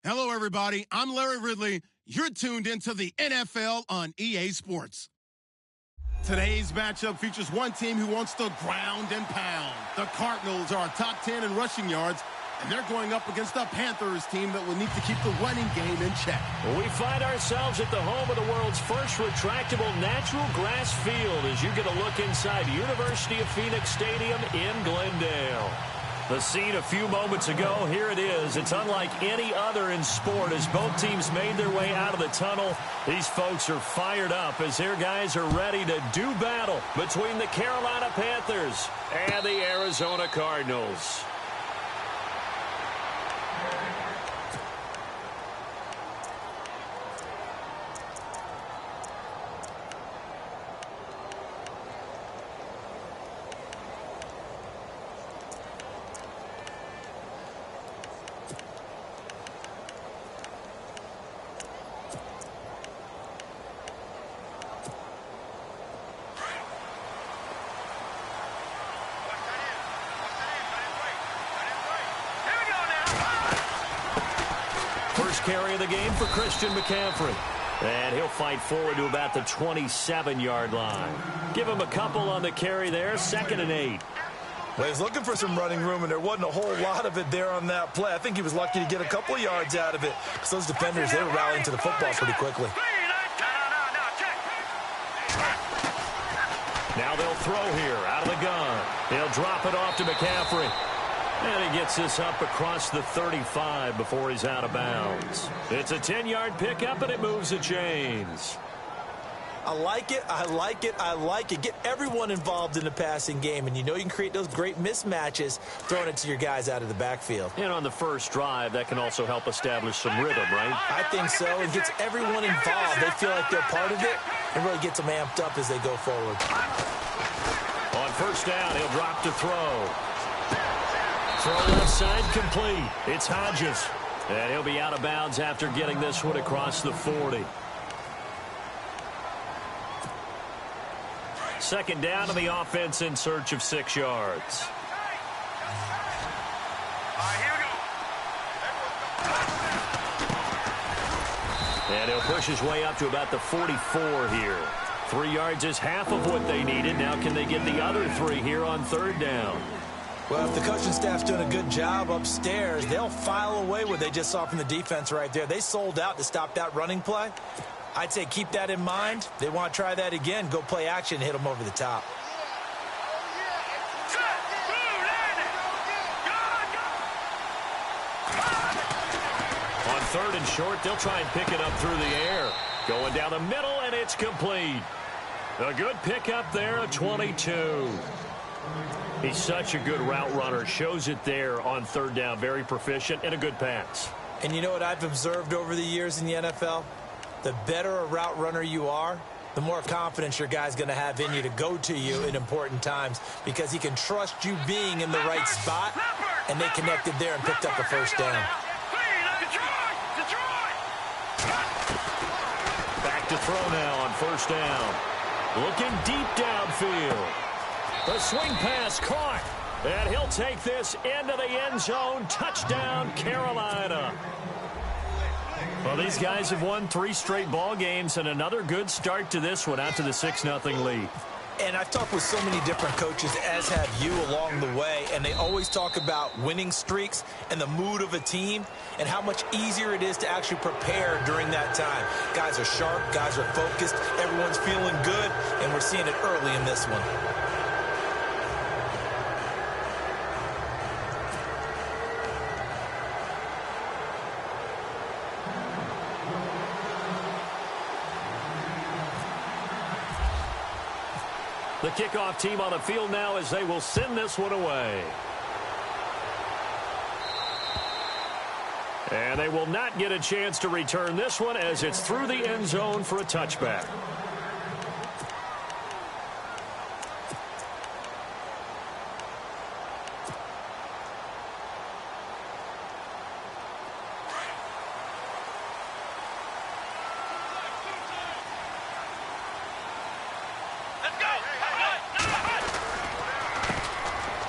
Hello, everybody. I'm Larry Ridley. You're tuned into the NFL on EA Sports. Today's matchup features one team who wants to ground and pound. The Cardinals are top 10 in rushing yards, and they're going up against the Panthers team that will need to keep the running game in check. We find ourselves at the home of the world's first retractable natural grass field as you get a look inside University of Phoenix Stadium in Glendale. The scene a few moments ago, here it is. It's unlike any other in sport as both teams made their way out of the tunnel. These folks are fired up as their guys are ready to do battle between the Carolina Panthers and the Arizona Cardinals. First carry of the game for Christian McCaffrey. And he'll fight forward to about the 27-yard line. Give him a couple on the carry there, 2nd and 8. Well, he's looking for some running room, and there wasn't a whole lot of it there on that play. I think he was lucky to get a couple of yards out of it because those defenders, they were rallying to the football pretty quickly. Now they'll throw here out of the gun. They'll drop it off to McCaffrey. And he gets this up across the 35 before he's out of bounds. It's a 10-yard pickup, and it moves the chains. I like it. I like it. I like it. Get everyone involved in the passing game, and you know you can create those great mismatches throwing it to your guys out of the backfield. And on the first drive, that can also help establish some rhythm, right? I think so. It gets everyone involved. They feel like they're part of it and really gets them amped up as they go forward. On first down, he'll drop to throw. Throw left side complete. It's Hodges. And he'll be out of bounds after getting this one across the 40. Second down to the offense in search of 6 yards. And he'll push his way up to about the 44 here. 3 yards is half of what they needed. Now can they get the other 3 here on third down? Well, if the coaching staff's doing a good job upstairs, they'll file away what they just saw from the defense right there. They sold out to stop that running play. I'd say keep that in mind. They want to try that again. Go play action and hit them over the top. On third and short, they'll try and pick it up through the air. Going down the middle, and it's complete. A good pickup there, a 22. He's such a good route runner. Shows it there on third down. Very proficient and a good pass. And you know what I've observed over the years in the NFL? The better a route runner you are, the more confidence your guy's going to have in you to go to you in important times because he can trust you being in the right spot, and they connected there and picked up a first down. Back to throw now on first down. Looking deep downfield. The swing pass caught, and he'll take this into the end zone. Touchdown, Carolina. Well, these guys have won 3 straight ball games, and another good start to this one out to the 6-0 lead. And I've talked with so many different coaches, as have you along the way, and they always talk about winning streaks and the mood of a team and how much easier it is to actually prepare during that time. Guys are sharp, guys are focused, everyone's feeling good, and we're seeing it early in this one. The kickoff team on the field now as they will send this one away. And they will not get a chance to return this one as it's through the end zone for a touchback.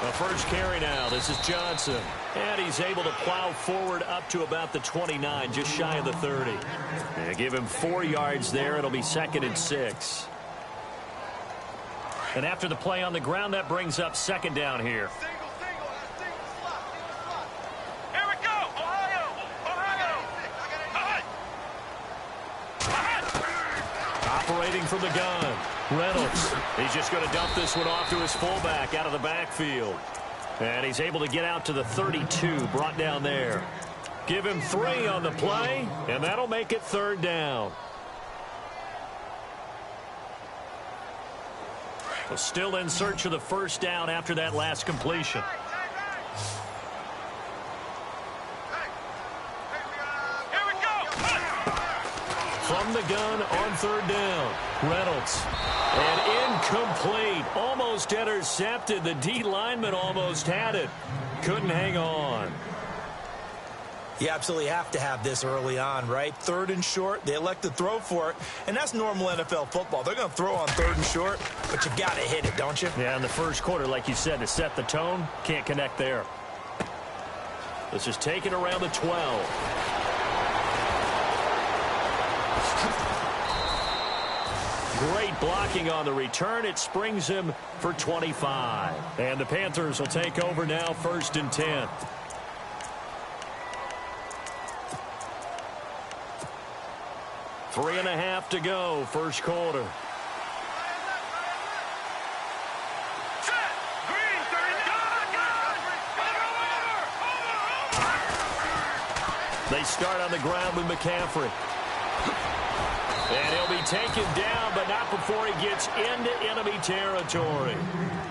A The first carry now. This is Johnson. And he's able to plow forward up to about the 29, just shy of the 30. And give him 4 yards there. It'll be 2nd and 6. And after the play on the ground, that brings up 2nd down here. Here we go! Ohio! Operating from the gun. Reynolds. He's just going to dump this one off to his fullback out of the backfield. And he's able to get out to the 32, brought down there. Give him 3 on the play, and that'll make it 3rd down. Well, still in search of the first down after that last completion. From the gun on 3rd down. Reynolds. And incomplete. Almost intercepted. The D lineman almost had it. Couldn't hang on. You absolutely have to have this early on, right? 3rd and short. They elect to throw for it. And that's normal NFL football. They're going to throw on 3rd and short, but you got to hit it, don't you? Yeah, in the first quarter, like you said, to set the tone, can't connect there. Let's just take it around the 12. Great blocking on the return. It springs him for 25. And the Panthers will take over now, 1st and 10. Three and a half to go, first quarter. They start on the ground with McCaffrey. And he'll be taken down, but not before he gets into enemy territory.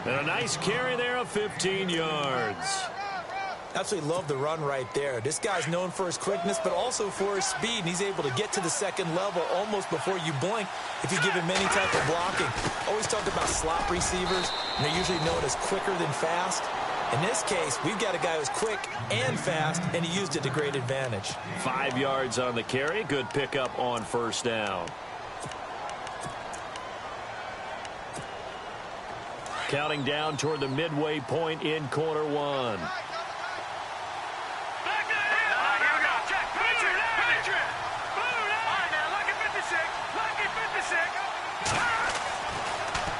And a nice carry there of 15 yards. Absolutely love the run right there. This guy's known for his quickness, but also for his speed. And he's able to get to the 2nd level almost before you blink if you give him any type of blocking. Always talk about slot receivers, and they're usually known as quicker than fast. In this case, we've got a guy who's quick and fast, and he used it to great advantage. 5 yards on the carry. Good pickup on 1st down. Counting down toward the midway point in quarter 1.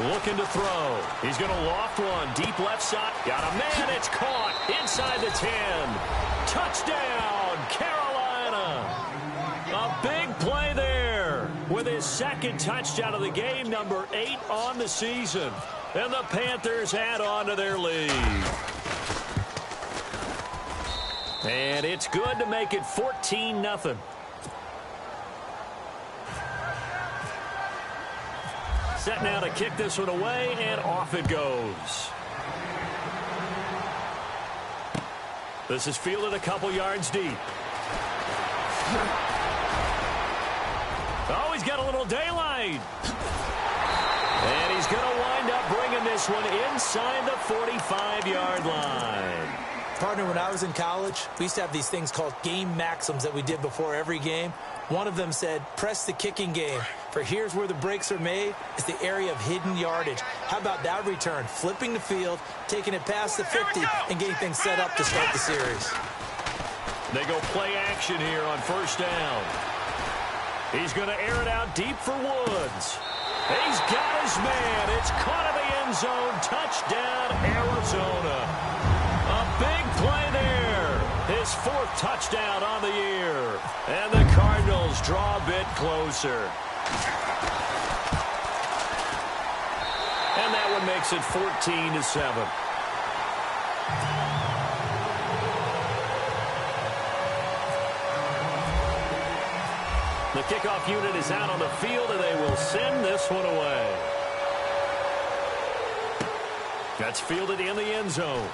Looking to throw. He's going to loft one. Deep left side. Got a man. It's caught inside the 10. Touchdown, Carolina. A big play there with his 2nd touchdown of the game, number 8 on the season. And the Panthers add on to their lead. And it's good to make it 14-0. Set now to kick this one away, and off it goes. This is fielded a couple yards deep. Oh, he's got a little daylight. And he's going to wind up bringing this one inside the 45-yard line. Partner, when I was in college, we used to have these things called game maxims that we did before every game. One of them said, press the kicking game. For here's where the breaks are made. It's the area of hidden yardage. How about that return? Flipping the field, taking it past the 50, and getting things set up to start the series. They go play action here on 1st down. He's going to air it out deep for Woods. He's got his man. It's caught in the end zone. Touchdown, Arizona. A big play there. His 4th touchdown on the year. And the Cardinals draw a bit closer. And that one makes it 14-7. The kickoff unit is out on the field, and they will send this one away. That's fielded in the end zone.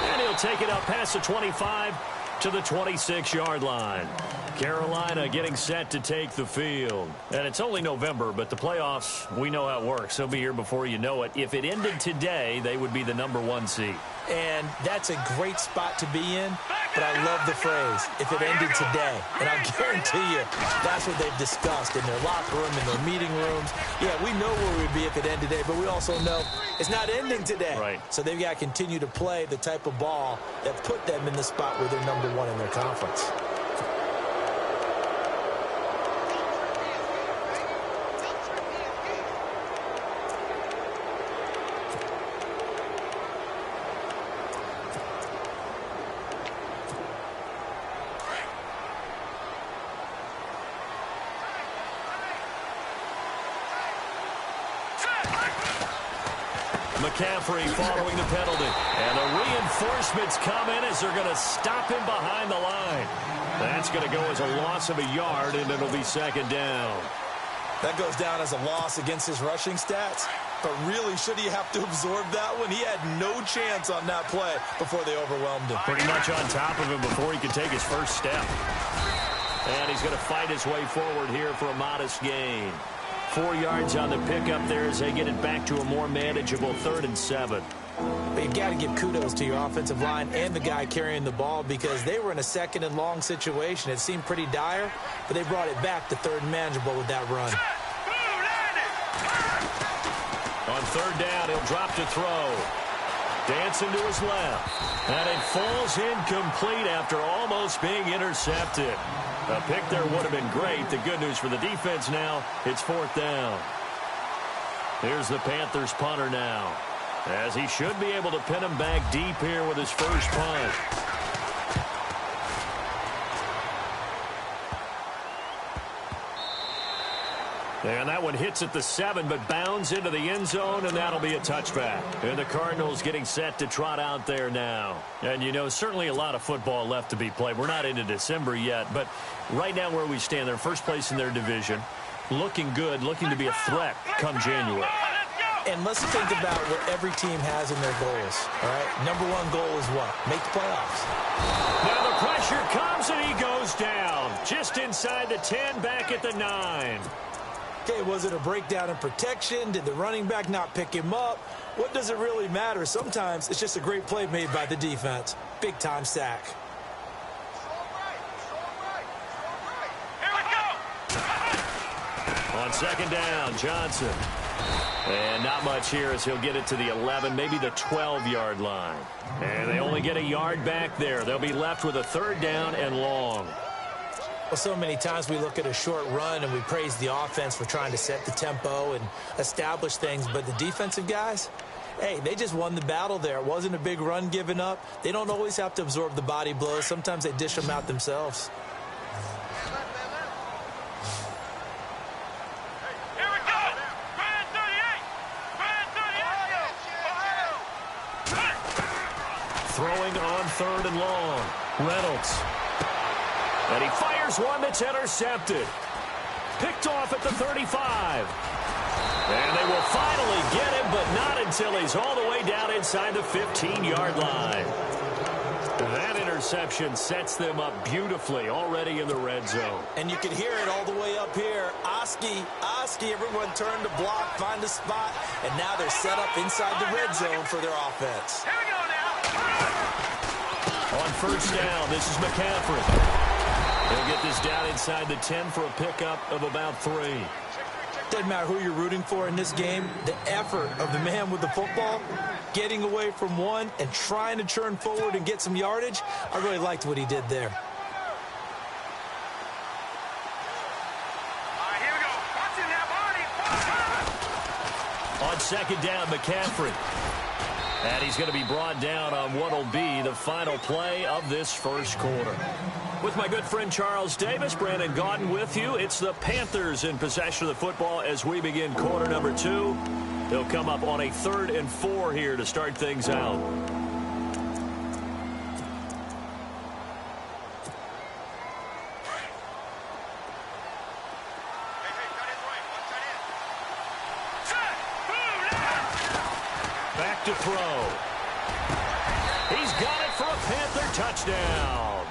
And he'll take it up past the 25 to the 26-yard line. Carolina getting set to take the field. And it's only November, but the playoffs, we know how it works. They'll be here before you know it. If it ended today, they would be the number 1 seed. And that's a great spot to be in, but I love the phrase, if it ended today. And I guarantee you, that's what they've discussed in their locker room, in their meeting rooms. Yeah, we know where we'd be if it ended today, but we also know it's not ending today. Right. So they've got to continue to play the type of ball that put them in the spot where they're #1 in their conference. McCaffrey following the penalty. And the reinforcements come in as they're going to stop him behind the line. That's going to go as a loss of a yard, and it'll be second down. That goes down as a loss against his rushing stats. But really, should he have to absorb that one? He had no chance on that play before they overwhelmed him. Pretty much on top of him before he could take his first step. And he's going to fight his way forward here for a modest gain. 4 yards on the pickup there as they get it back to a more manageable 3rd and 7. But you've got to give kudos to your offensive line and the guy carrying the ball because they were in a 2nd and long situation. It seemed pretty dire, but they brought it back to 3rd and manageable with that run. On 3rd down, he'll drop to throw. Dancing to his left. And it falls incomplete after almost being intercepted. A pick there would have been great. The good news for the defense now, it's 4th down. Here's the Panthers punter now, as he should be able to pin him back deep here with his first punt. And that one hits at the 7, but bounds into the end zone, and that'll be a touchback. And the Cardinals getting set to trot out there now. And, you know, certainly a lot of football left to be played. We're not into December yet, but right now where we stand, they're first place in their division, looking good, looking to be a threat come January. And let's think about what every team has in their goals, all right? #1 goal is what? Make the playoffs. Now the pressure comes, and he goes down. Just inside the 10, back at the 9. Okay, was it a breakdown in protection? Did the running back not pick him up? What does it really matter? Sometimes it's just a great play made by the defense. Big-time sack. Here we go. On 2nd down, Johnson. And not much here as he'll get it to the 11, maybe the 12-yard line. And they only get a yard back there. They'll be left with a 3rd down and long. Well, so many times we look at a short run and we praise the offense for trying to set the tempo and establish things. But the defensive guys, hey, they just won the battle there. It wasn't a big run given up. They don't always have to absorb the body blows. Sometimes they dish them out themselves. Here we go. Grand 38. Grand 38. Throwing on 3rd and long. Reynolds. And he fires one that's intercepted. Picked off at the 35. And they will finally get him, but not until he's all the way down inside the 15-yard line. That interception sets them up beautifully already in the red zone. And you can hear it all the way up here. Oski, everyone turned to block, find a spot, and now they're set up inside the red zone for their offense. Here we go now. On 1st down, this is McCaffrey. They'll get this down inside the 10 for a pickup of about 3. Doesn't matter who you're rooting for in this game. The effort of the man with the football, getting away from one and trying to churn forward and get some yardage, I really liked what he did there. All right, here we go. Watching that body. On 2nd down, McCaffrey. And he's going to be brought down on what will be the final play of this first quarter. With my good friend Charles Davis, Brandon Gaudin with you. It's the Panthers in possession of the football as we begin quarter number 2. They'll come up on a 3rd and 4 here to start things out. Back to throw. He's got it for a Panther touchdown.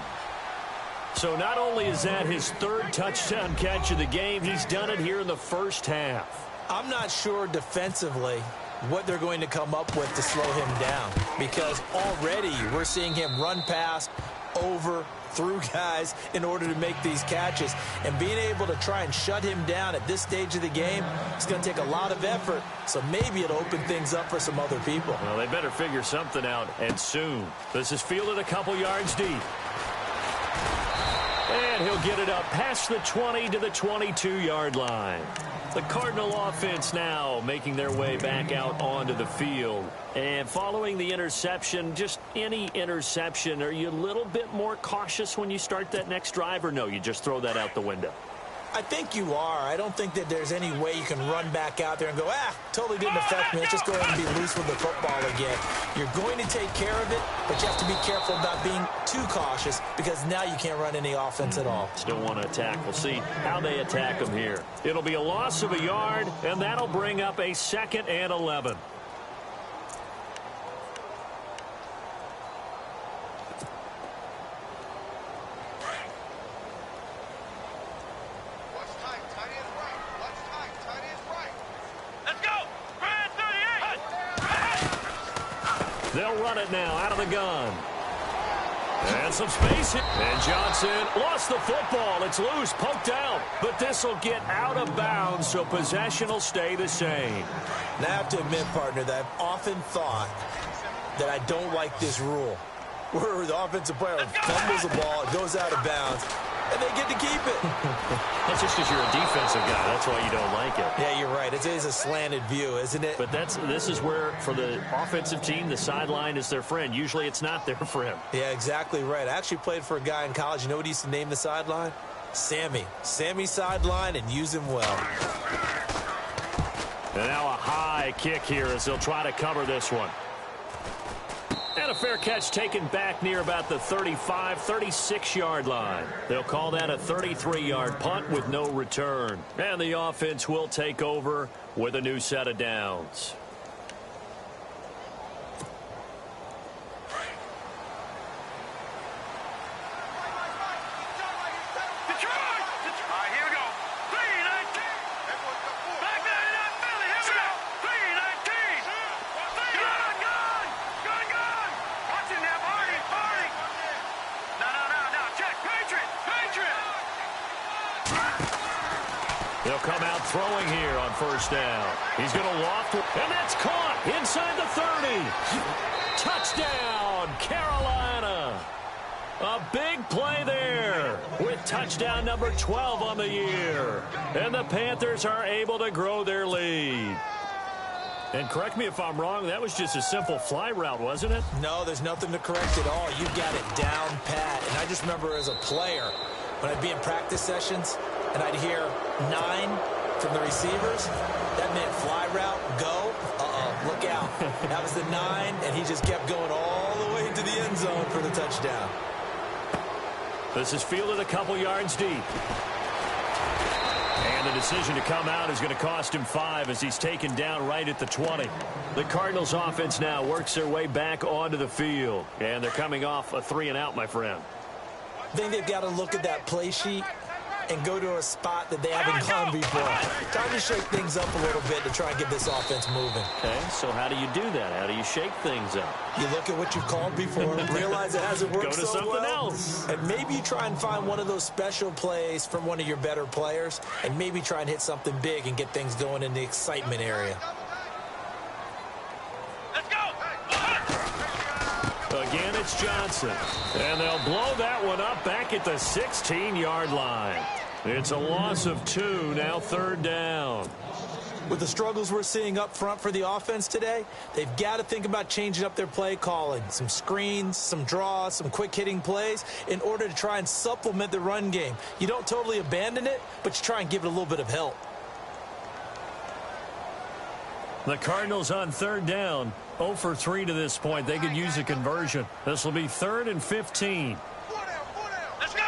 So not only is that his 3rd touchdown catch of the game, he's done it here in the first half. I'm not sure defensively what they're going to come up with to slow him down, because already we're seeing him run past, over, through guys in order to make these catches. And being able to try and shut him down at this stage of the game, it's going to take a lot of effort. So maybe it'll open things up for some other people. Well, they better figure something out, and soon. This is fielded a couple yards deep. And he'll get it up past the 20 to the 22-yard line. The Cardinal offense now making their way back out onto the field. And following the interception, just any interception, are you a little bit more cautious when you start that next drive, or no, you just throw that out the window? I think you are. I don't think that there's any way you can run back out there and go, totally didn't affect me. Let's just go ahead and be loose with the football again. You're going to take care of it, but you have to be careful about being too cautious, because now you can't run any offense at all. Still want to attack. We'll see how they attack them here. It'll be a loss of a yard, and that'll bring up a 2nd and 11. They'll run it now out of the gun. And some space. And Johnson lost the football. It's loose, poked out. But this will get out of bounds, so possession will stay the same. Now, I have to admit, partner, that I've often thought that I don't like this rule, where the offensive player fumbles the ball, it goes out of bounds, and they get to keep it. That's just because you're a defensive guy. That's why you don't like it. Yeah, you're right. It is a slanted view, isn't it? But this is where, for the offensive team, the sideline is their friend. Usually it's not their friend. Yeah, exactly right. I actually played for a guy in college. You know what he used to name the sideline? Sammy. Sammy sideline, and use him well. And now a high kick here as they'll try to cover this one. And a fair catch taken back near about the 35, 36-yard line. They'll call that a 33-yard punt with no return. And the offense will take over with a new set of downs. They'll come out throwing here on first down. He's going to loft, and that's caught inside the 30. Touchdown, Carolina. A big play there with touchdown number 12 on the year. And the Panthers are able to grow their lead. And correct me if I'm wrong, that was just a simple fly route, wasn't it? No, there's nothing to correct at all. You got it down pat. And I just remember as a player, when I'd be in practice sessions, and I'd hear 9 from the receivers, that meant fly route, go, look out. That was the 9, and he just kept going all the way to the end zone for the touchdown. This is fielded a couple yards deep. And the decision to come out is going to cost him 5 as he's taken down right at the 20. The Cardinals offense now works their way back onto the field. And they're coming off a 3-and-out, my friend. I think they've got to look at that play sheet and go to a spot that they haven't gone before. Time to shake things up a little bit to try and get this offense moving. Okay, so how do you do that? How do you shake things up? You look at what you've called before and realize it hasn't worked so well. Go to something else. And maybe you try and find one of those special plays from one of your better players, and maybe try and hit something big and get things going in the excitement area. Again, it's Johnson. And they'll blow that one up back at the 16-yard line. It's a loss of 2, now 3rd down. With the struggles we're seeing up front for the offense today, they've got to think about changing up their play calling. Some screens, some draws, some quick-hitting plays in order to try and supplement the run game. You don't totally abandon it, but you try and give it a little bit of help. The Cardinals on 3rd down, 0 for 3 to this point. They could use a conversion. This will be 3rd and 15. Let's go.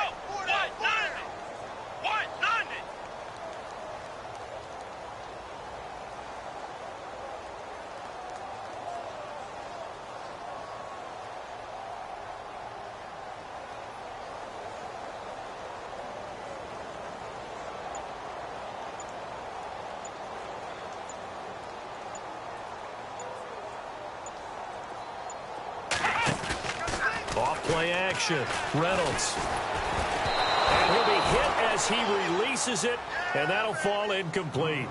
Play action. Reynolds. And he'll be hit as he releases it, and that'll fall incomplete.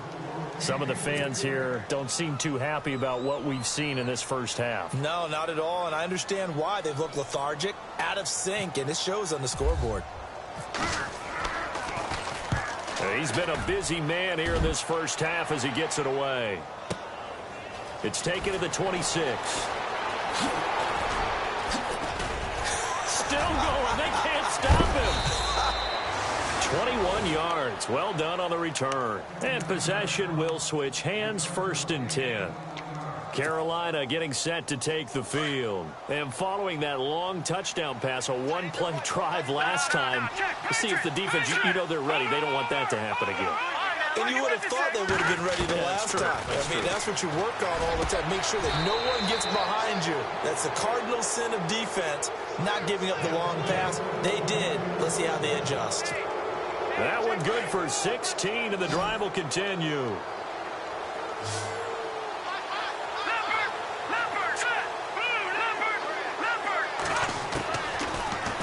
Some of the fans here don't seem too happy about what we've seen in this first half. No, not at all, and I understand why. They've looked lethargic, out of sync, and it shows on the scoreboard. He's been a busy man here in this first half as he gets it away. It's taken to the 26. Still going. They can't stop him. 21 yards. Well done on the return. And possession will switch hands, 1st and 10. Carolina getting set to take the field. And following that long touchdown pass, a one-play drive last time, to see if the defense, you know they're ready. They don't want that to happen again. And you would have thought they would have been ready the last time. I mean, that's what you work on all the time. Make sure that no one gets behind you. That's the cardinal sin of defense, not giving up the long pass. They did. Let's see how they adjust. That one good for 16, and the drive will continue.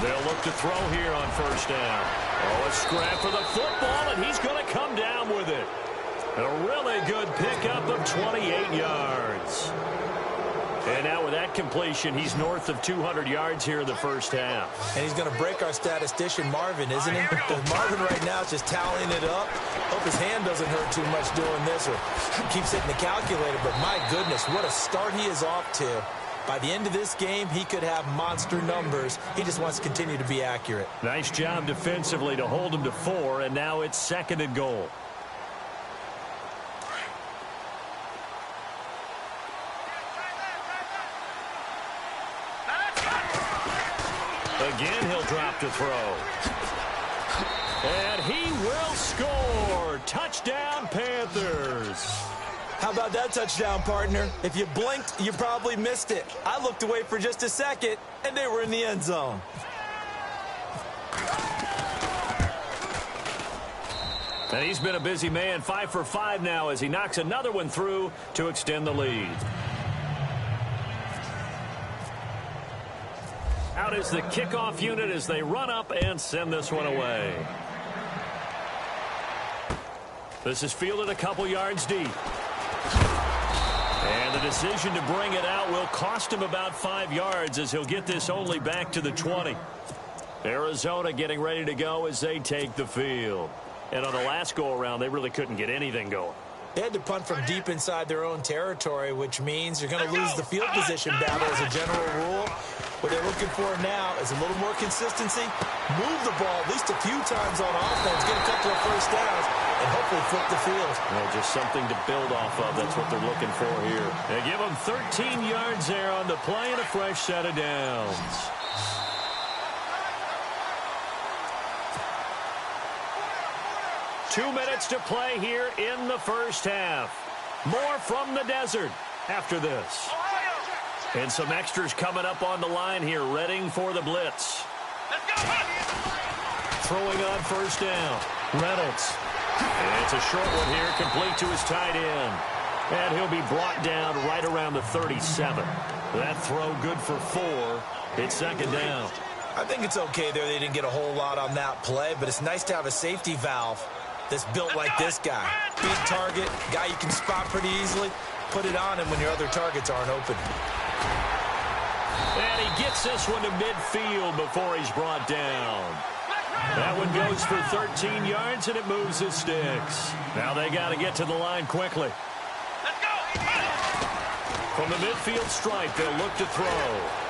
They'll look to throw here on 1st down. Oh, a scrap for the football, and he's going to come down with it. A really good pickup of 28 yards. And now with that completion, he's north of 200 yards here in the first half. And he's going to break our statistician, Marvin, isn't he? Because Marvin right now is just tallying it up. Hope his hand doesn't hurt too much doing this or keeps hitting the calculator. But my goodness, what a start he is off to. By the end of this game, he could have monster numbers. He just wants to continue to be accurate. Nice job defensively to hold him to 4, and now it's 2nd and goal. Again, he'll drop to throw. And he will score. Touchdown, Panthers. How about that touchdown, partner? If you blinked, you probably missed it. I looked away for just a second, and they were in the end zone. And he's been a busy man, 5 for 5 now as he knocks another one through to extend the lead. Out is the kickoff unit as they run up and send this one away. This is fielded a couple yards deep. And the decision to bring it out will cost him about 5 yards as he'll get this only back to the 20. Arizona getting ready to go as they take the field. And on the last go-around, they really couldn't get anything going. They had to punt from deep inside their own territory, which means you're going to lose the field position battle as a general rule. What they're looking for now is a little more consistency, move the ball at least a few times on offense, get a couple of first downs, and hopefully flip the field. Well, just something to build off of. That's what they're looking for here. They give them 13 yards there on the play and a fresh set of downs. Two minutes to play here in the first half. More from the desert after this. And some extras coming up on the line here, readying for the blitz. Throwing on 1st down. Reynolds. And it's a short one here, complete to his tight end. And he'll be brought down right around the 37. That throw good for 4. It's 2nd down. I think it's okay there. They didn't get a whole lot on that play, but it's nice to have a safety valve that's built like this guy. Big target, guy you can spot pretty easily. Put it on him when your other targets aren't open. And he gets this one to midfield before he's brought down. That one goes for 13 yards, and it moves his sticks. Now they got to get to the line quickly. From the midfield stripe, they'll look to throw.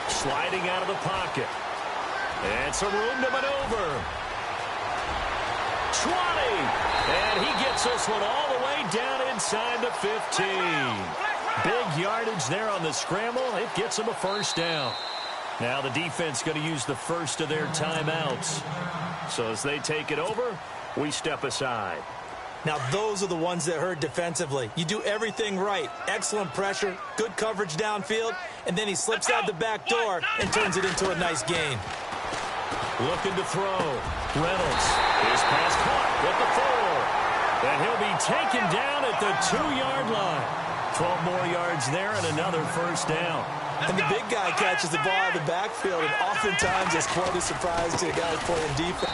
Sliding out of the pocket. And some room to maneuver. 20. And he gets this one all the way down inside the 15. Big yardage there on the scramble. It gets him a 1st down. Now the defense going to use the first of their timeouts. So as they take it over, we step aside. Now those are the ones that hurt defensively. You do everything right. Excellent pressure, good coverage downfield, and then he slips out the back door and turns it into a nice gain. Looking to throw. Reynolds. His pass caught at the 4. And he'll be taken down at the 2-yard line. 12 more yards there and another 1st down. And the big guy catches the ball out of the backfield, and oftentimes it's quite a surprise to the guys playing defense.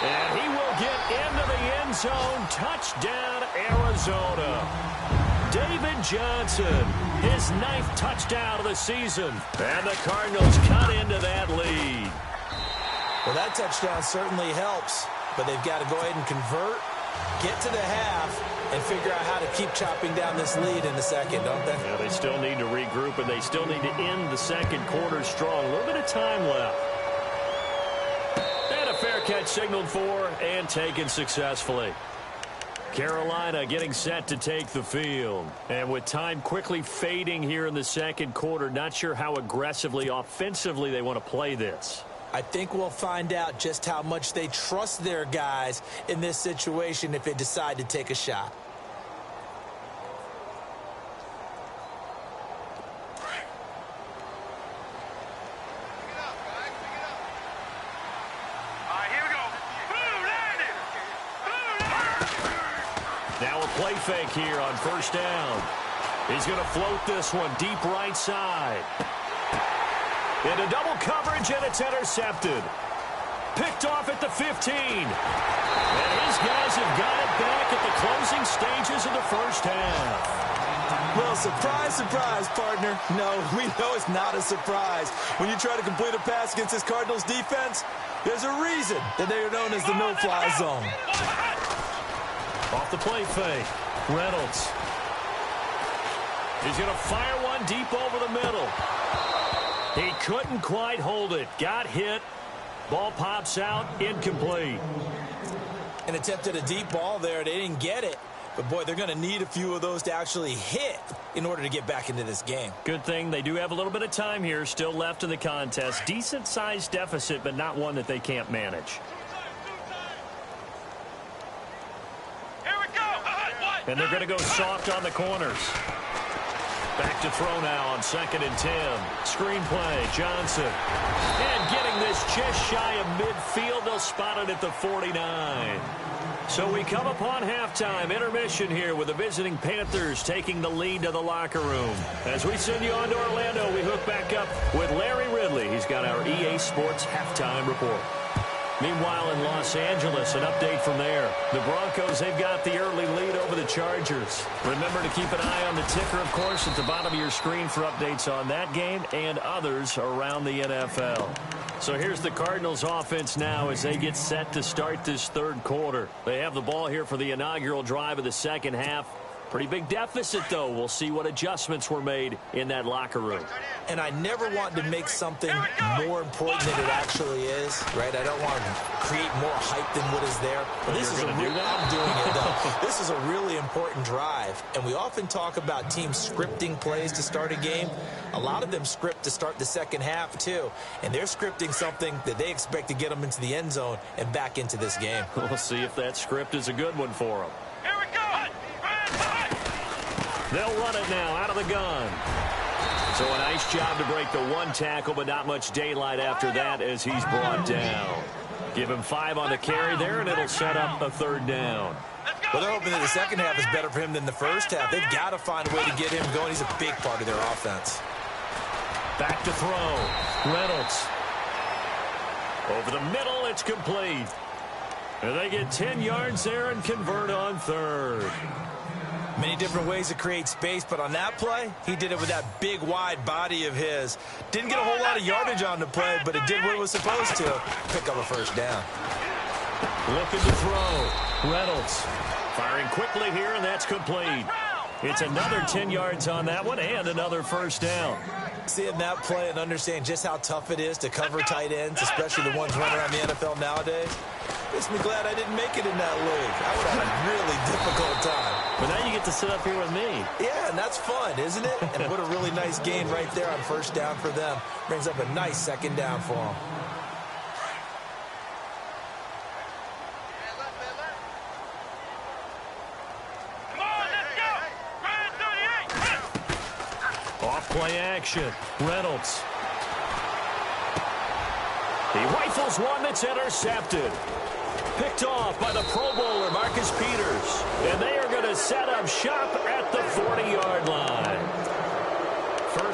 And he will get into the end zone. Touchdown, Arizona. David Johnson, his 9th touchdown of the season. And the Cardinals cut into that lead. Well, that touchdown certainly helps, but they've got to go ahead and convert, get to the half, and figure out how to keep chopping down this lead in the second, don't they? Yeah, they still need to regroup, and they still need to end the second quarter strong. A little bit of time left. And a fair catch signaled for and taken successfully. Carolina getting set to take the field. And with time quickly fading here in the second quarter, not sure how aggressively, offensively they want to play this. I think we'll find out just how much they trust their guys in this situation if they decide to take a shot. Now a play fake here on first down. He's going to float this one deep right side. Into double coverage, and it's intercepted. Picked off at the 15. And his guys have got it back at the closing stages of the first half. Well, surprise, surprise, partner. No, we know it's not a surprise. When you try to complete a pass against this Cardinals defense, there's a reason that they are known as the no-fly zone. Off the play fake, Reynolds. He's going to fire one deep over the middle. He couldn't quite hold it. Got hit. Ball pops out, incomplete. An attempt at a deep ball there. They didn't get it. But, boy, they're going to need a few of those to actually hit in order to get back into this game. Good thing they do have a little bit of time here still left in the contest. Decent-sized deficit, but not one that they can't manage. And they're going to go soft on the corners. Back to throw now on 2nd and 10. Screenplay, Johnson. And getting this just shy of midfield. They'll spot it at the 49. So we come upon halftime. Intermission here with the visiting Panthers taking the lead to the locker room. As we send you on to Orlando, we hook back up with Larry Ridley. He's got our EA Sports halftime report. Meanwhile, in Los Angeles, an update from there. The Broncos, they've got the early lead over the Chargers. Remember to keep an eye on the ticker, of course, at the bottom of your screen for updates on that game and others around the NFL. So here's the Cardinals offense now as they get set to start this third quarter. They have the ball here for the inaugural drive of the second half. Pretty big deficit, though. We'll see what adjustments were made in that locker room. And I never want to make something more important than it actually is, right? I don't want to create more hype than what is there. But this is I'm doing it, though. This is a really important drive. And we often talk about teams scripting plays to start a game. A lot of them script to start the second half, too. And they're scripting something that they expect to get them into the end zone and back into this game. We'll see if that script is a good one for them. They'll run it now out of the gun. So a nice job to break the one tackle, but not much daylight after that as he's brought down. Give him 5 on the carry there, and it'll set up a third down. Well, they're hoping that the second half is better for him than the first half. They've got to find a way to get him going. He's a big part of their offense. Back to throw. Reynolds. Over the middle, it's complete. And they get 10 yards there and convert on third. Many different ways to create space, but on that play, he did it with that big, wide body of his. Didn't get a whole lot of yardage on the play, but it did what it was supposed to. Pick up a first down. Looking to throw. Reynolds firing quickly here, and that's complete. It's another 10 yards on that one and another first down. Seeing that play and understand just how tough it is to cover tight ends, especially the ones running around the NFL nowadays, makes me glad I didn't make it in that league. I would have had a really difficult time. But now you get to sit up here with me. Yeah, and that's fun, isn't it? And what a really nice game right there on first down for them. Brings up a nice second down for them. Play action. Reynolds. He rifles one that's intercepted. Picked off by the Pro Bowler, Marcus Peters. And they are going to set up shop at the 40-yard line.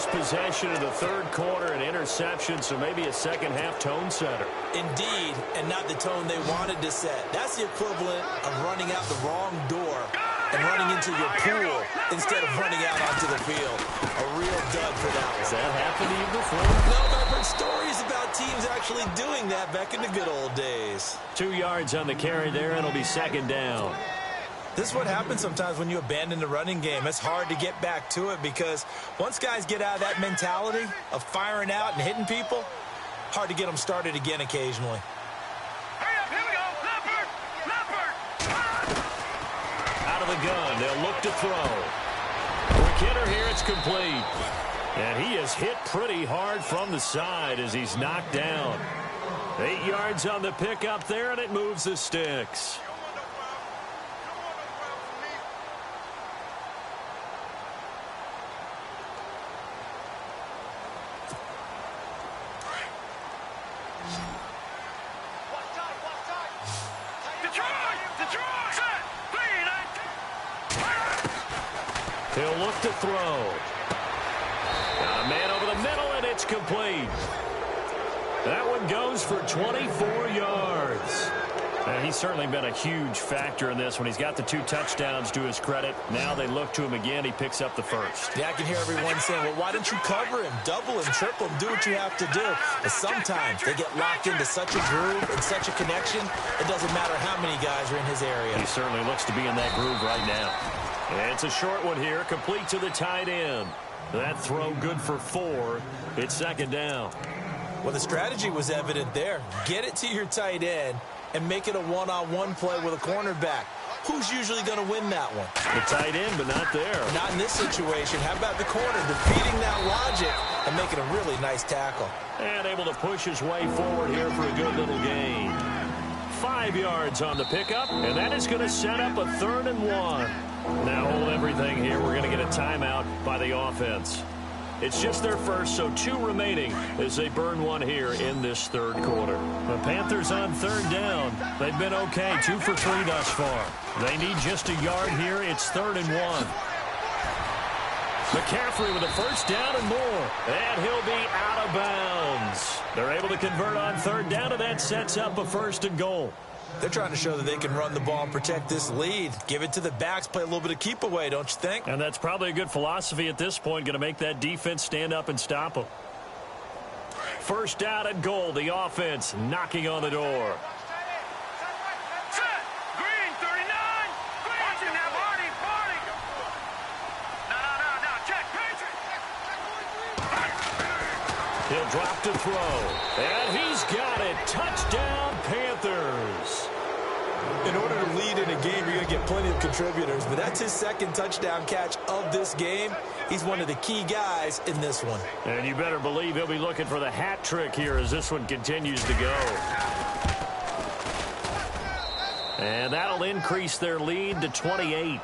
first possession of the third quarter, an interception, so maybe a second-half tone setter. Indeed, and not the tone they wanted to set. That's the equivalent of running out the wrong door and running into your pool instead of running out onto the field. A real dud for that one. Has that happened to you before? No, but I've heard stories about teams actually doing that back in the good old days. 2 yards on the carry there, and it'll be second down. This is what happens sometimes when you abandon the running game. It's hard to get back to it because once guys get out of that mentality of firing out and hitting people, hard to get them started again occasionally. Hurry up, here we go. Leopard! Leopard! Out of the gun, they'll look to throw. Quick hitter here, it's complete. And he is hit pretty hard from the side as he's knocked down. 8 yards on the pickup there, and it moves the sticks. He'll look to throw. Got a man over the middle, and it's complete. That one goes for 24 yards. And he's certainly been a huge factor in this when he's got the 2 touchdowns to his credit. Now they look to him again. He picks up the first. Yeah, I can hear everyone saying, well, why don't you cover him? Double him, triple him, do what you have to do. But sometimes they get locked into such a groove and such a connection, it doesn't matter how many guys are in his area. He certainly looks to be in that groove right now. And it's a short one here, complete to the tight end. That throw good for 4. It's second down. Well, the strategy was evident there. Get it to your tight end and make it a one-on-one play with a cornerback. Who's usually going to win that one? The tight end, but not there. Not in this situation. How about the corner defeating that logic and making a really nice tackle? And able to push his way forward here for a good little gain. 5 yards on the pickup, and that is going to set up a 3rd and 1. Now hold everything here. We're going to get a timeout by the offense. It's just their first, so 2 remaining as they burn one here in this third quarter. The Panthers on 3rd down. They've been okay, 2 for 3 thus far. They need just a yard here. It's 3rd and 1. McCaffrey with a first down and more. And he'll be out of bounds. They're able to convert on 3rd down, and that sets up a 1st and goal. They're trying to show that they can run the ball and protect this lead. Give it to the backs, play a little bit of keep away, don't you think? And that's probably a good philosophy at this point, going to make that defense stand up and stop them. First down and goal, the offense knocking on the door. Set! Green, 39! Green! Watching that, Marty! Marty! No, check! He'll drop to throw. And he's got it. Touchdown, Panthers. In order to lead in a game, you're going to get plenty of contributors, but that's his 2nd touchdown catch of this game. He's one of the key guys in this one. And you better believe he'll be looking for the hat trick here as this one continues to go. And that'll increase their lead to 28.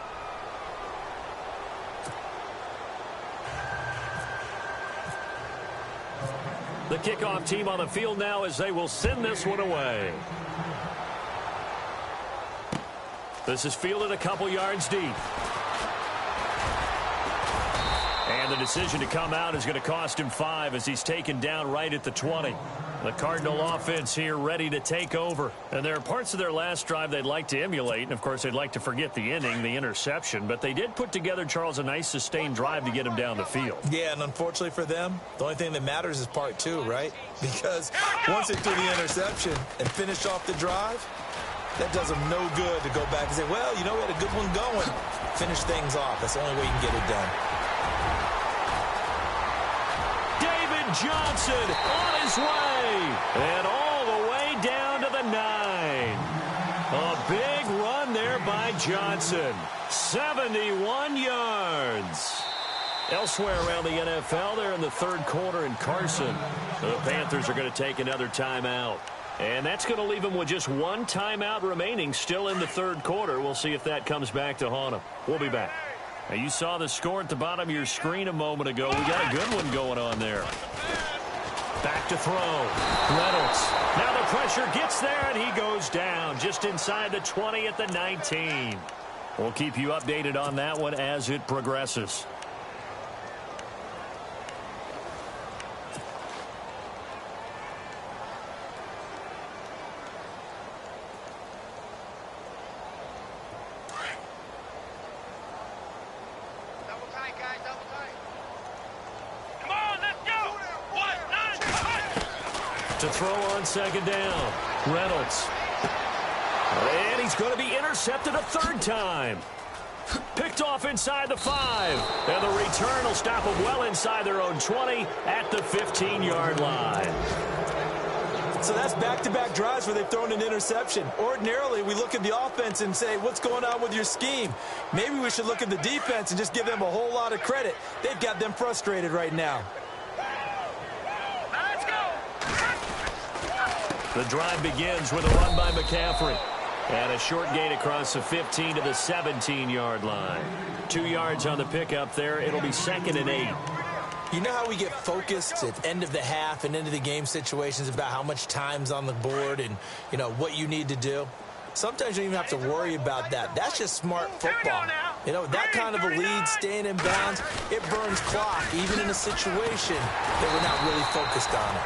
The kickoff team on the field now as they will send this one away. This is fielded a couple yards deep. And the decision to come out is going to cost him 5 as he's taken down right at the 20. The Cardinal offense here ready to take over. And there are parts of their last drive they'd like to emulate. And, of course, they'd like to forget the inning, the interception. But they did put together, Charles, a nice sustained drive to get him down the field. Yeah, and unfortunately for them, the only thing that matters is part 2, right? Because once they threw the interception and finished off the drive, that does them no good to go back and say, well, you know, we had a good one going. Finish things off. That's the only way you can get it done. David Johnson on his way. And all the way down to the 9. A big run there by Johnson. 71 yards. Elsewhere around the NFL, they're in the third quarter in Carson. The Panthers are going to take another timeout. And that's going to leave them with just 1 timeout remaining still in the third quarter. We'll see if that comes back to haunt them. We'll be back. Now, you saw the score at the bottom of your screen a moment ago. We got a good one going on there. Back to throw. Reynolds. Now the pressure gets there, and he goes down just inside the 20 at the 19. We'll keep you updated on that one as it progresses. Come on, let's go. 1-9. To throw on second down, Reynolds. And he's going to be intercepted a third time. Picked off inside the 5. And the return will stop them well inside their own 20 at the 15-yard line. So that's back-to-back drives where they've thrown an interception. Ordinarily, we look at the offense and say, what's going on with your scheme? Maybe we should look at the defense and just give them a whole lot of credit. They've got them frustrated right now. Let's go. The drive begins with a run by McCaffrey. And a short gain across the 15 to the 17-yard line. 2 yards on the pickup there. It'll be 2nd and 8. You know how we get focused at end of the half and into the game situations about how much time's on the board and, you know, what you need to do? Sometimes you don't even have to worry about that. That's just smart football. You know, that kind of a lead, staying in bounds, it burns clock, even in a situation that we're not really focused on it.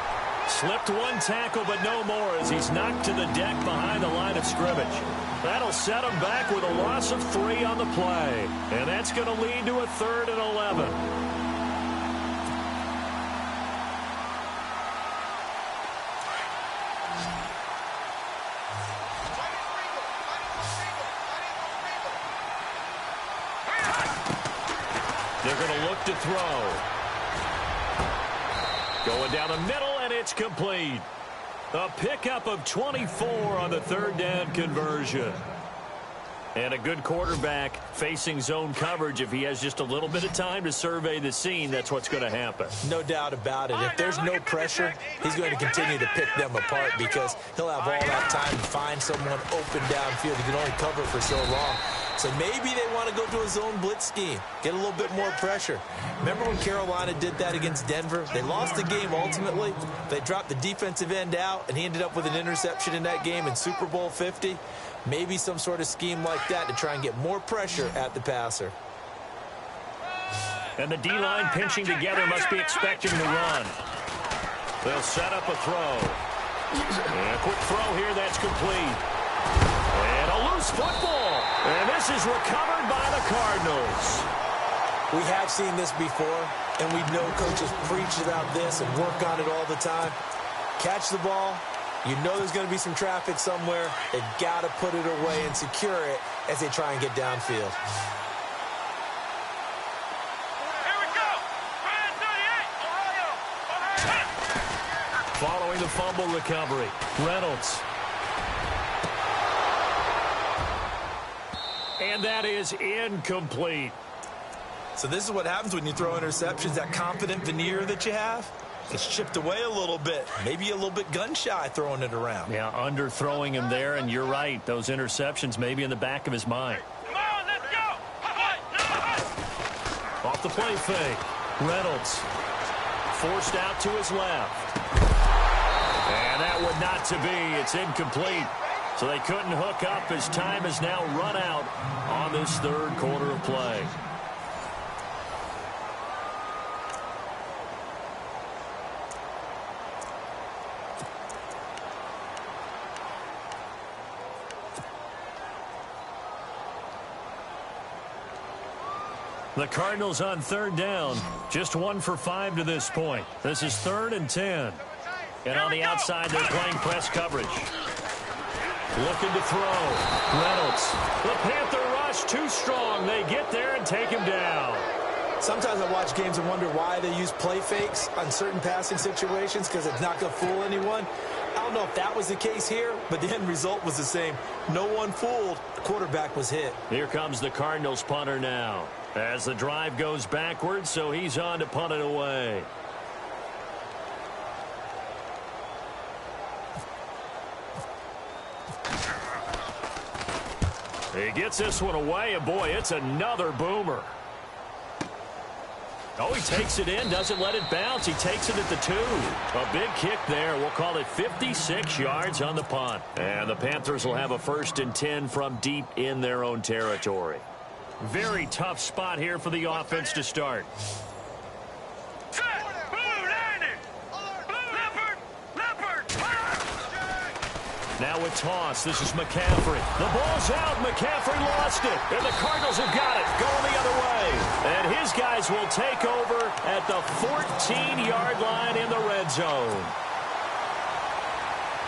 Slipped one tackle, but no more as he's knocked to the deck behind the line of scrimmage. That'll set him back with a loss of 3 on the play. And that's going to lead to a 3rd and 11. They're going to look to throw. Going down the middle, and it's complete. A pickup of 24 on the 3rd down conversion. And a good quarterback facing zone coverage. If he has just a little bit of time to survey the scene, that's what's going to happen. No doubt about it. If there's no pressure, he's going to continue to pick them apart because he'll have all that time to find someone open downfield. He can only cover for so long. So maybe they want to go to a zone blitz scheme, get a little bit more pressure. Remember when Carolina did that against Denver? They lost the game ultimately. They dropped the defensive end out, and he ended up with an interception in that game in Super Bowl 50. Maybe some sort of scheme like that to try and get more pressure at the passer. And the D-line pinching together must be expecting the run. They'll set up a throw. And a quick throw here that's complete. And a loose football. And this is recovered by the Cardinals. We have seen this before, and we know coaches preach about this and work on it all the time. Catch the ball. You know there's going to be some traffic somewhere. They've got to put it away and secure it as they try and get downfield. Here we go. Brand 38, Ohio. Following the fumble recovery, Reynolds. And that is incomplete. So this is what happens when you throw interceptions. That confident veneer that you have, it's chipped away a little bit. Maybe a little bit gun-shy throwing it around. Yeah, underthrowing him there, and you're right. Those interceptions may be in the back of his mind. Come on, let's go. Off the play fake. Reynolds forced out to his left. And that would not to be. It's incomplete. So they couldn't hook up as time has now run out on this 3rd quarter of play. The Cardinals on 3rd down. Just 1 for 5 to this point. This is 3rd and 10. And on the outside, they're playing press coverage. Looking to throw. Reynolds. The Panther rush too strong. They get there and take him down. Sometimes I watch games and wonder why they use play fakes on certain passing situations because it's not going to fool anyone. I don't know if that was the case here, but the end result was the same. No one fooled. The quarterback was hit. Here comes the Cardinals punter now. As the drive goes backwards, so he's on to punt it away. He gets this one away, and boy, it's another boomer. Oh, he takes it in, doesn't let it bounce. He takes it at the 2. A big kick there. We'll call it 56 yards on the punt. And the Panthers will have a 1st and 10 from deep in their own territory. Very tough spot here for the offense to start. Now with toss, this is McCaffrey. The ball's out. McCaffrey lost it. And the Cardinals have got it. Going the other way. And his guys will take over at the 14-yard line in the red zone.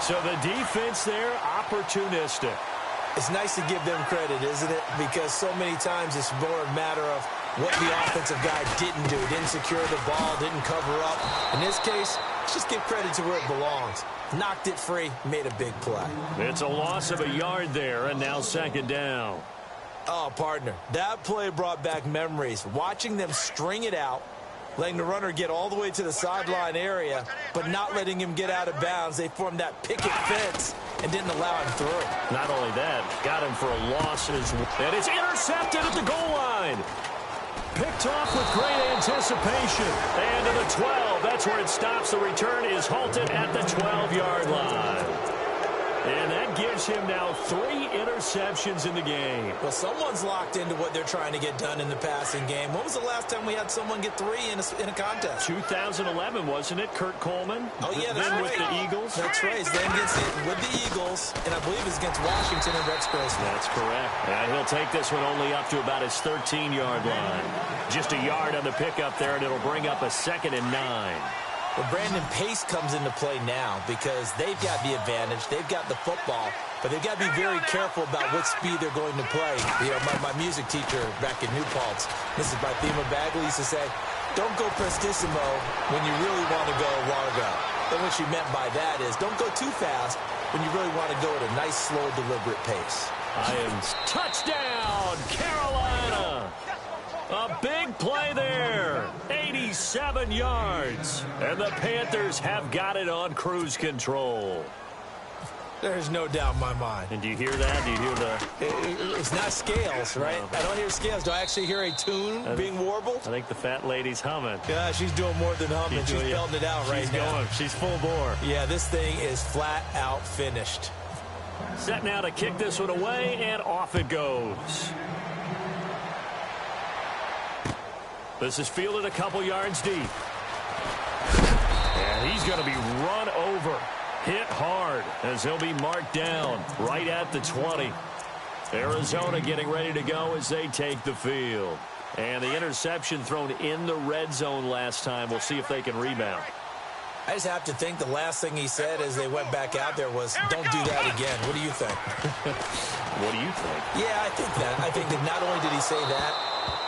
So the defense there, opportunistic. It's nice to give them credit, isn't it? Because so many times it's more a matter of what the offensive guy didn't do. Didn't secure the ball, didn't cover up. In this case, let's just give credit to where it belongs. Knocked it free, made a big play. It's a loss of a yard there, and now second down. Oh, partner, that play brought back memories. Watching them string it out, letting the runner get all the way to the sideline area, but not letting him get out of bounds. They formed that picket fence and didn't allow him through. Not only that, got him for a loss as well. And it's intercepted at the goal line. Picked off with great anticipation. And to the 12, that's where it stops. The return is halted at the 12-yard line. And that gives him now 3 interceptions in the game. Well, someone's locked into what they're trying to get done in the passing game. When was the last time we had someone get 3 in a contest? 2011, wasn't it? Kurt Coleman? Oh, yeah, that's right. With the Eagles? That's right. Then gets it with the Eagles, and I believe it's against Washington and Rex Grossman. That's correct. And he'll take this one only up to about his 13-yard line. Just a yard on the pickup there, and it'll bring up a 2nd and 9. Well, Brandon, pace comes into play now because they've got the advantage. They've got the football, but they've got to be very careful about what speed they're going to play. You know, my music teacher back in New Paltz, Mrs. Bythema Bagley, used to say, don't go prestissimo when you really want to go largo. And what she meant by that is don't go too fast when you really want to go at a nice, slow, deliberate pace. Touchdown, Carolina! A big play there. 87 yards. And the Panthers have got it on cruise control. There's no doubt in my mind. And do you hear that? Do you hear the... It's not scales, right? No. I don't hear scales. Do I actually hear a tune being warbled? I think the fat lady's humming. Yeah, she's doing more than humming. She's belting it out right now. She's going. She's full bore. Yeah, this thing is flat out finished. Set now to kick this one away, and off it goes. This is fielded a couple yards deep. And he's going to be run over. Hit hard as he'll be marked down right at the 20. Arizona getting ready to go as they take the field. And the interception thrown in the red zone last time. We'll see if they can rebound. I just have to think the last thing he said as they went back out there was, don't do that again. What do you think? What do you think? Yeah, I think that. I think that not only did he say that,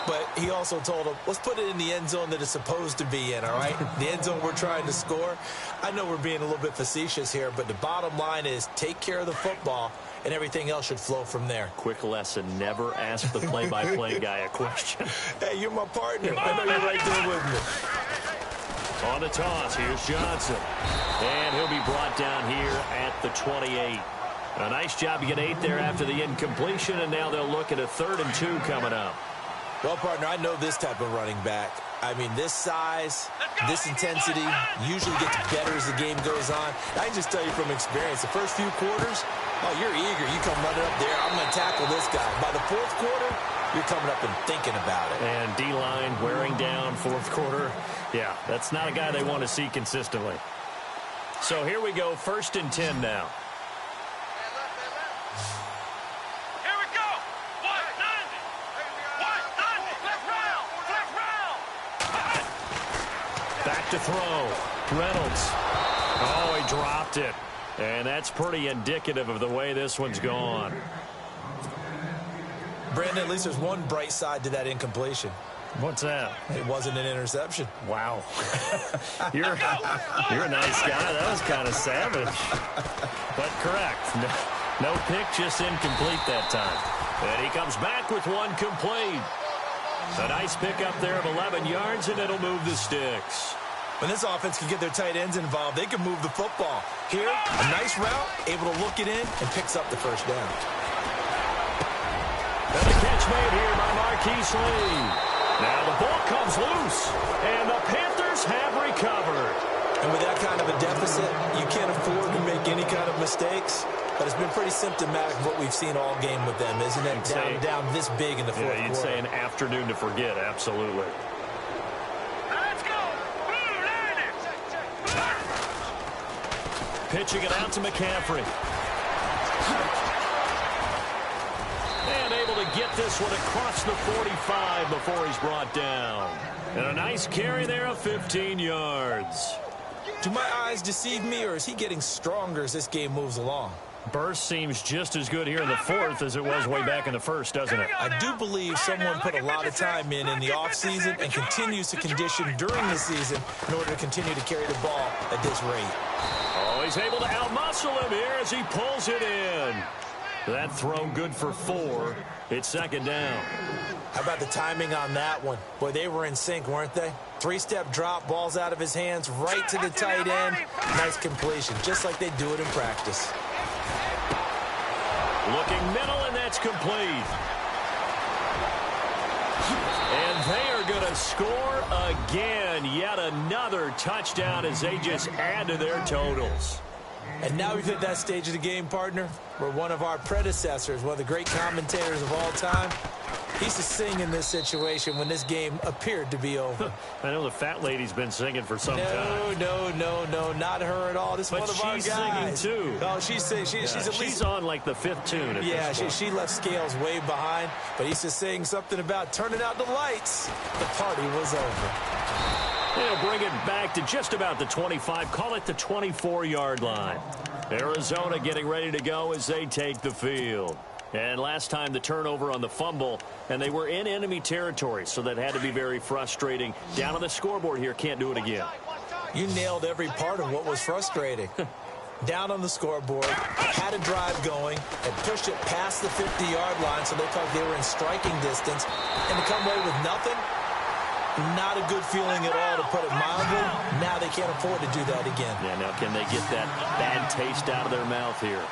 but he also told him, let's put it in the end zone that it's supposed to be in, all right? The end zone we're trying to score. I know we're being a little bit facetious here, but the bottom line is take care of the football, and everything else should flow from there. Quick lesson, never ask the play-by-play guy a question. Hey, you're my partner. I know you're right there with me. On the toss, here's Johnson. And he'll be brought down here at the 28. A nice job to get 8 there after the incompletion, and now they'll look at a 3rd and 2 coming up. Well, partner, I know this type of running back. I mean, this size, this intensity usually gets better as the game goes on. I can just tell you from experience, the first few quarters, oh, you're eager. You come running up there. I'm going to tackle this guy. By the 4th quarter, you're coming up and thinking about it. And D-line wearing down 4th quarter. Yeah, that's not a guy they want to see consistently. So here we go, 1st and 10 now. Here we go. 190. 190. Left round. Back to throw. Reynolds. Oh, he dropped it. And that's pretty indicative of the way this one's gone. Brandon, at least there's one bright side to that incompletion. What's that? It wasn't an interception. Wow. You're a nice guy. That was kind of savage. But correct. No pick, just incomplete that time. And he comes back with one complete. A nice pickup there of 11 yards, and it'll move the sticks. When this offense can get their tight ends involved, they can move the football. Here, a nice route, able to look it in, and picks up the 1st down. And the catch made here by Marquise Lee. Now the ball comes loose, and the Panthers have recovered. And with that kind of a deficit, you can't afford to make any kind of mistakes. But it's been pretty symptomatic of what we've seen all game with them, isn't it? Down this big in the 4th quarter. Yeah, you'd say an afternoon to forget, absolutely. Let's go. Blue Lightning. Pitching it out to McCaffrey. get this one across the 45 before he's brought down. And a nice carry there of 15 yards. Do my eyes deceive me, or is he getting stronger as this game moves along? Burst seems just as good here in the fourth as it was way back in the first, doesn't it? I do believe someone put a lot of time in the offseason and continues to condition during the season in order to continue to carry the ball at this rate. Oh, he's able to outmuscle him here as he pulls it in. That throw good for 4. It's second down. How about the timing on that one? Boy, they were in sync, weren't they? 3-step drop, balls out of his hands, right to the tight end. Nice completion, just like they do it in practice. Looking middle, and that's complete. And they are going to score again. Yet another touchdown as they just add to their totals. And now we've hit that stage of the game, partner, where one of our predecessors, one of the great commentators of all time, he used to sing in this situation when this game appeared to be over. I know the fat lady's been singing for some time. No, not her at all. This is one of our guys. But she's singing, too. Oh, she's at least... She's on, like, the 5th tune at this point. She left Scales way behind, but he used to sing something about turning out the lights. The party was over. They'll bring it back to just about the 25, call it the 24-yard line. Arizona getting ready to go as they take the field. And last time the turnover on the fumble, and they were in enemy territory, so that had to be very frustrating. Down on the scoreboard here, can't do it again. You nailed every part of what was frustrating. Down on the scoreboard, had a drive going, and pushed it past the 50-yard line, so they thought they were in striking distance, and to come away with nothing, not a good feeling at all, to put it mildly. Now they can't afford to do that again. Yeah, now can they get that bad taste out of their mouth here?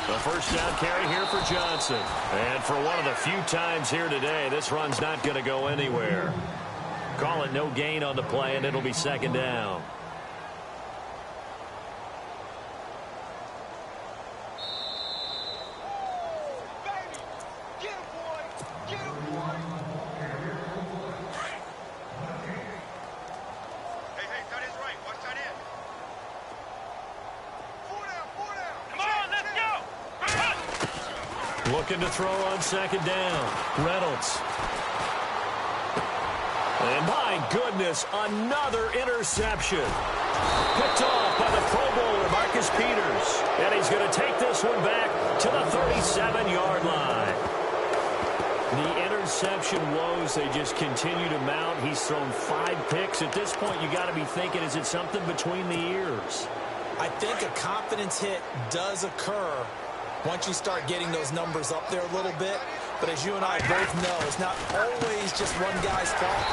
The first down carry here for Johnson. And for one of the few times here today, this run's not going to go anywhere. Call it no gain on the play, and it'll be second down. Looking to throw on second down. Reynolds. And my goodness, another interception. Picked off by the Pro Bowler, Marcus Peters. And he's going to take this one back to the 37-yard line. The interception woes, they just continue to mount. He's thrown 5 picks. At this point, you got to be thinking, is it something between the ears? I think a confidence hit does occur once you start getting those numbers up there a little bit. But as you and I both know, it's not always just one guy's fault.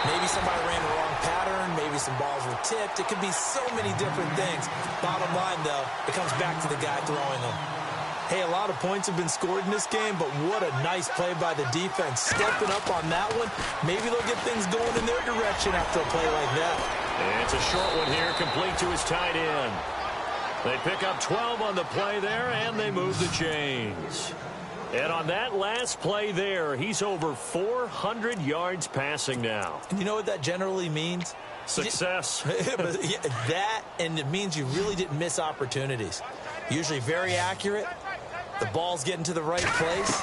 Maybe somebody ran the wrong pattern. Maybe some balls were tipped. It could be so many different things. Bottom line, though, it comes back to the guy throwing them. Hey, a lot of points have been scored in this game, but what a nice play by the defense. Stepping up on that one. Maybe they'll get things going in their direction after a play like that. And it's a short one here, complete to his tight end. They pick up 12 on the play there, and they move the chains. And on that last play there, he's over 400 yards passing now. And you know what that generally means? Success. That, and it means you really didn't miss opportunities. Usually very accurate. The ball's getting to the right place.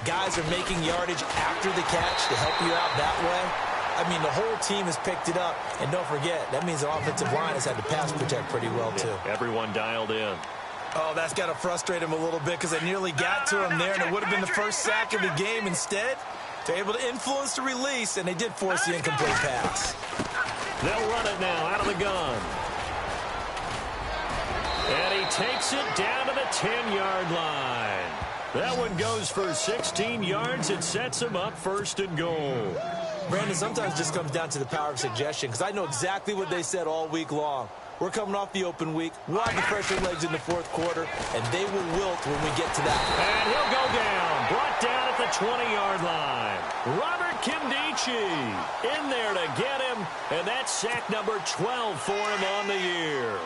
Guys are making yardage after the catch to help you out that way. I mean, the whole team has picked it up. And don't forget, that means the offensive line has had to pass protect pretty well, too. Everyone dialed in. Oh, that's got to frustrate him a little bit because they nearly got to him there, and it would have been the first sack of the game. Instead, they're able to influence the release, and they did force the incomplete pass. They'll run it now out of the gun. And he takes it down to the 10-yard line. That one goes for 16 yards. It sets him up first and goal. Brandon, sometimes it just comes down to the power of suggestion because I know exactly what they said all week long. We're coming off the open week. We'll have the fresher legs in the fourth quarter, and they will wilt when we get to that. And he'll go down. Brought down at the 20-yard line. Robert Kimdichie in there to get him, and that's sack number 12 for him on the year.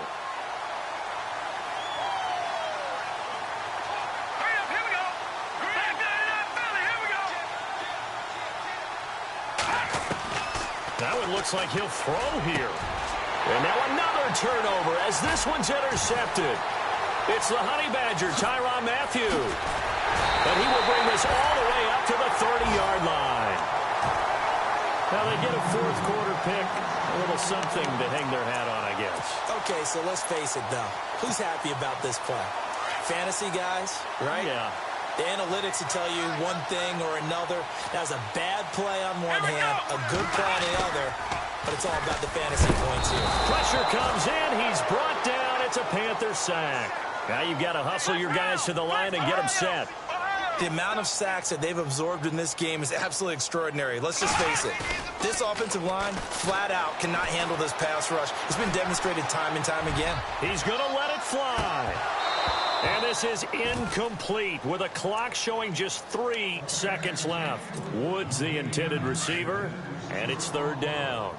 That one looks like he'll throw here. And now another turnover as this one's intercepted. It's the Honey Badger, Tyrann Mathieu. And he will bring this all the way up to the 30-yard line. Now they get a fourth quarter pick. A little something to hang their hat on, I guess. Okay, so let's face it, though. Who's happy about this play? Fantasy guys, right? Yeah. The analytics will tell you one thing or another. That was a bad play on one hand, a good play on the other, but it's all about the fantasy points here. Pressure comes in. He's brought down. It's a Panther sack. Now you've got to hustle your guys to the line and get them set. The amount of sacks that they've absorbed in this game is absolutely extraordinary. Let's just face it. This offensive line, flat out, cannot handle this pass rush. It's been demonstrated time and time again. He's going to let it fly. And this is incomplete with a clock showing just 3 seconds left. Woods the intended receiver, and it's third down.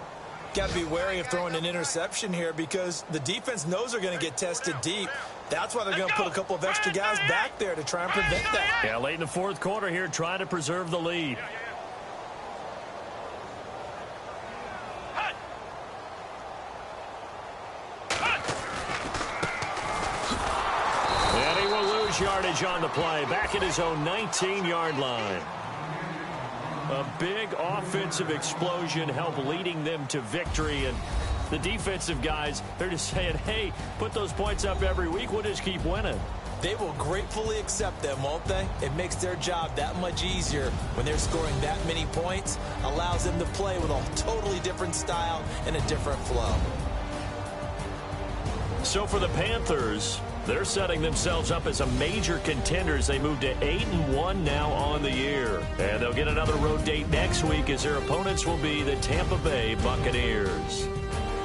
Got to be wary of throwing an interception here because the defense knows they're going to get tested deep. That's why they're going to put a couple of extra guys back there to try and prevent that. Yeah, late in the fourth quarter here, trying to preserve the lead. And he will lose yardage on the play, back at his own 19-yard line. A big offensive explosion helped leading them to victory, and the defensive guys, they're just saying, hey, put those points up every week, we'll just keep winning. They will gratefully accept them, won't they? It makes their job that much easier when they're scoring that many points, allows them to play with a totally different style and a different flow. So for the Panthers, they're setting themselves up as a major contender as they move to 8-1 now on the year. And they'll get another road date next week as their opponents will be the Tampa Bay Buccaneers.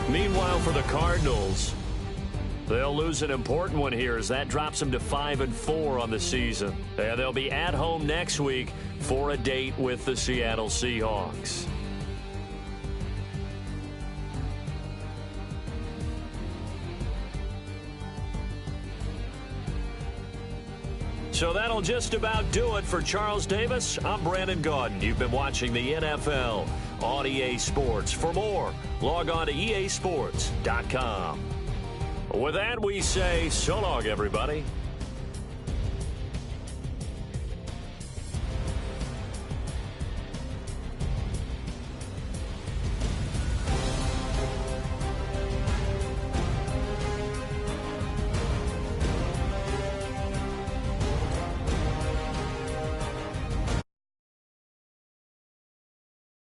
Meanwhile, for the Cardinals, they'll lose an important one here as that drops them to 5-4 on the season. And they'll be at home next week for a date with the Seattle Seahawks. So that'll just about do it for Charles Davis. I'm Brandon Gaudin. You've been watching the NFL on EA Sports. For more, log on to easports.com. With that, we say so long, everybody.